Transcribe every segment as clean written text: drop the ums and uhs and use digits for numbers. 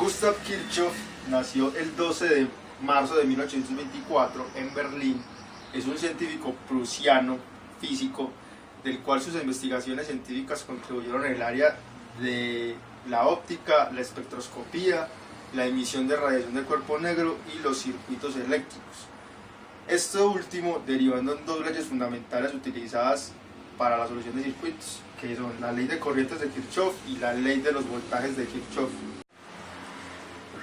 Gustav Kirchhoff nació el 12 de marzo de 1824 en Berlín. Es un científico prusiano, físico, del cual sus investigaciones científicas contribuyeron en el área de la óptica, la espectroscopía, la emisión de radiación del cuerpo negro y los circuitos eléctricos. Esto último derivando en dos leyes fundamentales utilizadas para la solución de circuitos, que son la ley de corrientes de Kirchhoff y la ley de los voltajes de Kirchhoff.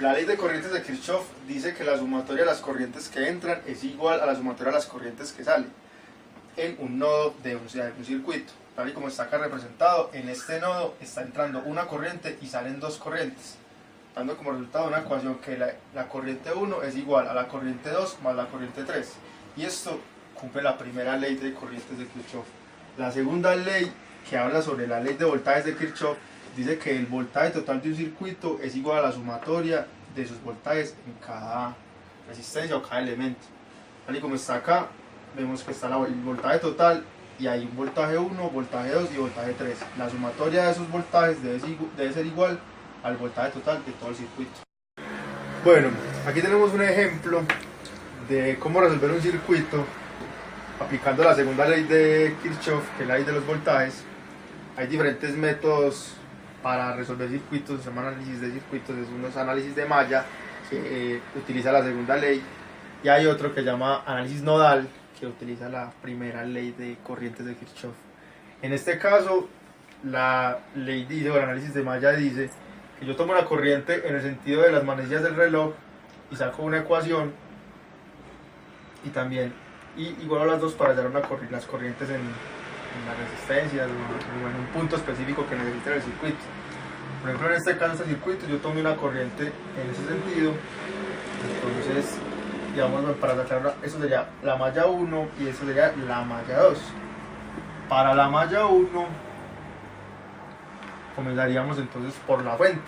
La ley de corrientes de Kirchhoff dice que la sumatoria de las corrientes que entran es igual a la sumatoria de las corrientes que salen en un nodo de un circuito, tal y como está acá representado. En este nodo está entrando una corriente y salen dos corrientes, dando como resultado una ecuación que la corriente 1 es igual a la corriente 2 más la corriente 3, y esto cumple la primera ley de corrientes de Kirchhoff. La segunda ley, que habla sobre la ley de voltajes de Kirchhoff, dice que el voltaje total de un circuito es igual a la sumatoria de sus voltajes en cada resistencia o cada elemento. Tal y como está acá, vemos que está el voltaje total y hay un voltaje 1, voltaje 2 y voltaje 3. La sumatoria de esos voltajes debe ser igual al voltaje total de todo el circuito. Bueno, aquí tenemos un ejemplo de cómo resolver un circuito aplicando la segunda ley de Kirchhoff, que es la ley de los voltajes. Hay diferentes métodos para resolver circuitos, se llama análisis de circuitos, es unos análisis de malla que utiliza la segunda ley, y hay otro que se llama análisis nodal, que utiliza la primera ley de corrientes de Kirchhoff. En este caso, la ley dice, o el análisis de malla dice que yo tomo la corriente en el sentido de las manecillas del reloj y saco una ecuación, y igualo las dos para hallar las corrientes en las resistencias o en un punto específico que necesite el circuito. Por ejemplo, en este caso, este circuito, yo tomé una corriente en ese sentido. Entonces, digamos, para sacar eso sería la malla 1 y eso sería la malla 2. Para la malla 1 comenzaríamos entonces por la fuente,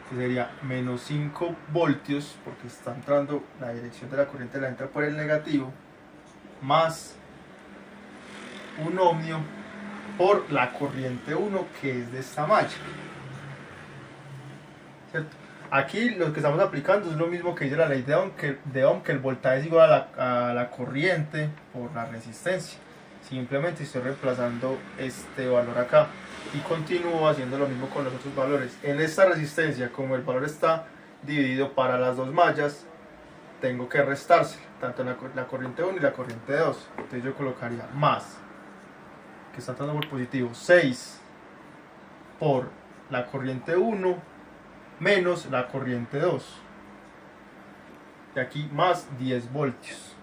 que sería menos 5 voltios, porque está entrando, la dirección de la corriente la entra por el negativo, más un ohmio por la corriente 1, que es de esta malla, ¿cierto? Aquí lo que estamos aplicando es lo mismo que dice la ley de Ohm, que el voltaje es igual a la corriente por la resistencia. Simplemente estoy reemplazando este valor acá y continúo haciendo lo mismo con los otros valores. En esta resistencia, como el valor está dividido para las dos mallas, tengo que restarse tanto la corriente 1 y la corriente 2. Entonces yo colocaría más, que está entrando por positivo, 6 por la corriente 1 menos la corriente 2, y aquí más 10 voltios.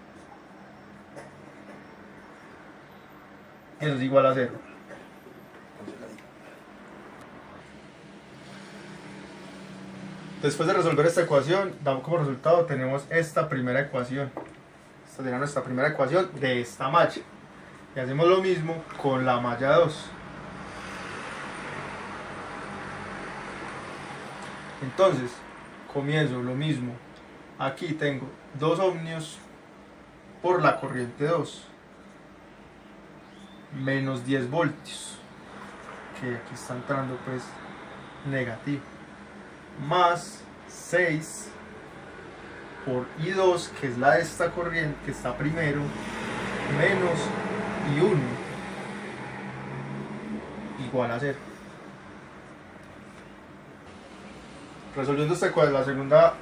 Eso es igual a 0. Después de resolver esta ecuación, damos como resultado, tenemos esta primera ecuación. Esta sería nuestra primera ecuación de esta malla. Y hacemos lo mismo con la malla 2. Entonces, comienzo lo mismo. Aquí tengo 2 ohmios por la corriente 2, menos 10 voltios, que aquí está entrando pues negativo, más 6 por I2, que es la de esta corriente que está primero, menos I1, igual a 0. Resolviendo la segunda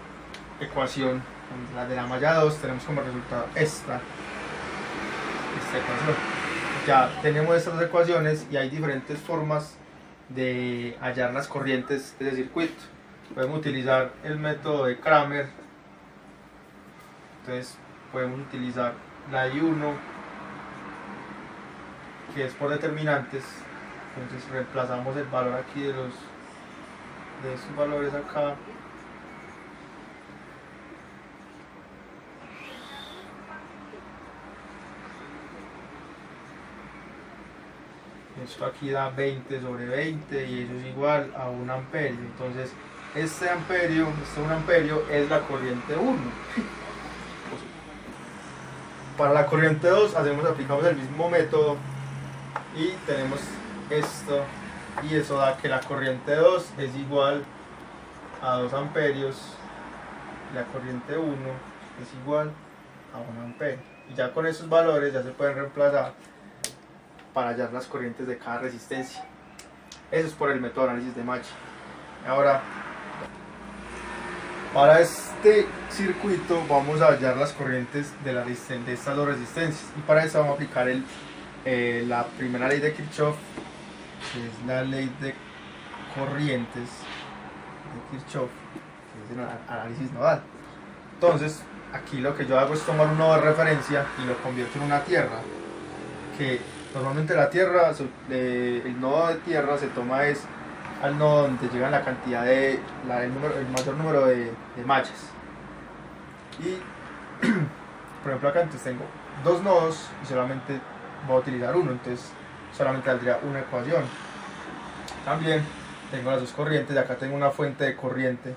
ecuación, la de la malla 2, tenemos como resultado esta ecuación. Ya tenemos estas dos ecuaciones y hay diferentes formas de hallar las corrientes de circuito. Podemos utilizar el método de Cramer. Entonces podemos utilizar la I1, que es por determinantes. Entonces reemplazamos el valor aquí de estos valores acá, esto aquí da 20 sobre 20 y eso es igual a 1 amperio. Entonces este 1 amperio es la corriente 1. Para la corriente 2 aplicamos el mismo método y tenemos esto, y eso da que la corriente 2 es igual a 2 amperios, y la corriente 1 es igual a 1 amperio. Y ya con esos valores ya se pueden reemplazar para hallar las corrientes de cada resistencia. Eso es por el método de análisis de Maggi. Ahora, para este circuito vamos a hallar las corrientes de estas dos resistencias, y para eso vamos a aplicar la primera ley de Kirchhoff, que es la ley de corrientes de Kirchhoff, que es el análisis nodal. Entonces, aquí lo que yo hago es tomar un nodo de referencia y lo convierto en una tierra, que normalmente la tierra, el nodo de tierra se toma es al nodo donde llegan la cantidad el mayor número de mallas. Y por ejemplo acá entonces tengo 2 nodos y solamente voy a utilizar uno, entonces solamente saldría una ecuación. También tengo las 2 corrientes, y acá tengo una fuente de corriente.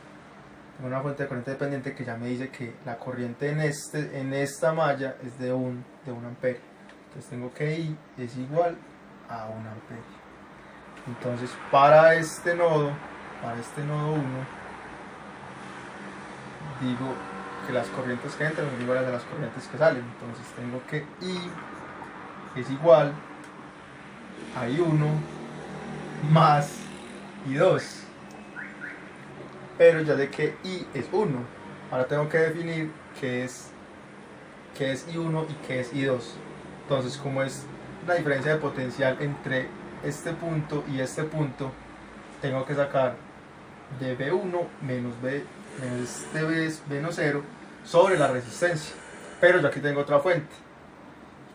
Tengo una fuente de corriente dependiente que ya me dice que la corriente en esta malla es de 1 amperio. Entonces tengo que I es igual a 1 amperio. Entonces para este nodo 1, digo que las corrientes que entran son iguales a las corrientes que salen. Entonces tengo que I es igual a I1 más I2. Pero ya sé que I es 1. Ahora tengo que definir qué es I1 y qué es I2. Entonces, como es la diferencia de potencial entre este punto y este punto, tengo que sacar de B1 menos este B es B0 sobre la resistencia. Pero yo aquí tengo otra fuente.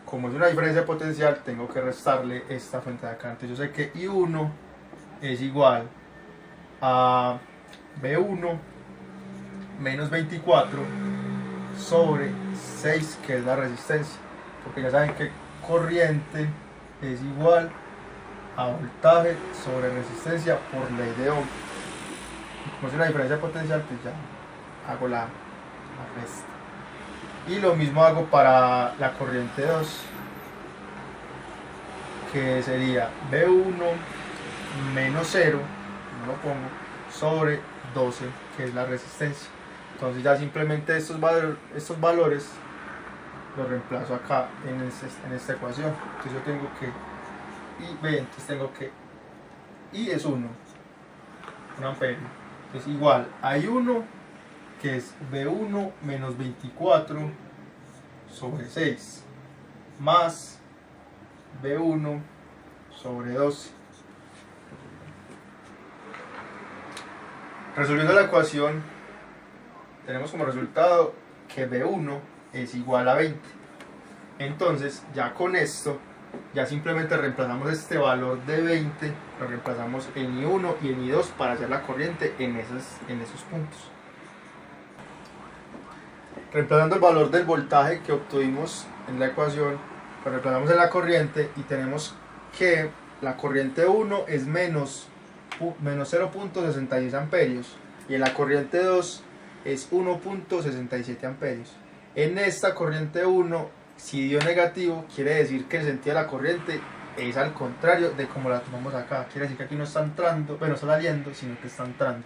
Como es una diferencia de potencial, tengo que restarle esta fuente de acá. Entonces yo sé que I1 es igual a B1 menos 24 sobre 6, que es la resistencia, porque ya saben que corriente es igual a voltaje sobre resistencia por ley de Ohm. Como es una diferencia potencial, pues ya hago la resta. Y lo mismo hago para la corriente 2, que sería B1 menos 0, no lo pongo, sobre 12, que es la resistencia. Entonces ya simplemente estos valores los reemplazo acá en esta ecuación. Entonces yo tengo que entonces tengo que I es 1 amperio, es igual a I1, que es B1 menos 24 sobre 6, más B1 sobre 12. Resolviendo la ecuación, tenemos como resultado que B1 es igual a 20. Entonces, ya con esto, ya simplemente reemplazamos este valor de 20, lo reemplazamos en I1 y en I2 para hacer la corriente en esos puntos. Reemplazando el valor del voltaje que obtuvimos en la ecuación, lo reemplazamos en la corriente y tenemos que la corriente 1 es menos 0.66 amperios y en la corriente 2 es 1.67 amperios. En esta corriente 1, si dio negativo, quiere decir que el sentido de la corriente es al contrario de como la tomamos acá. Quiere decir que aquí no está entrando, bueno, está saliendo, sino que está entrando.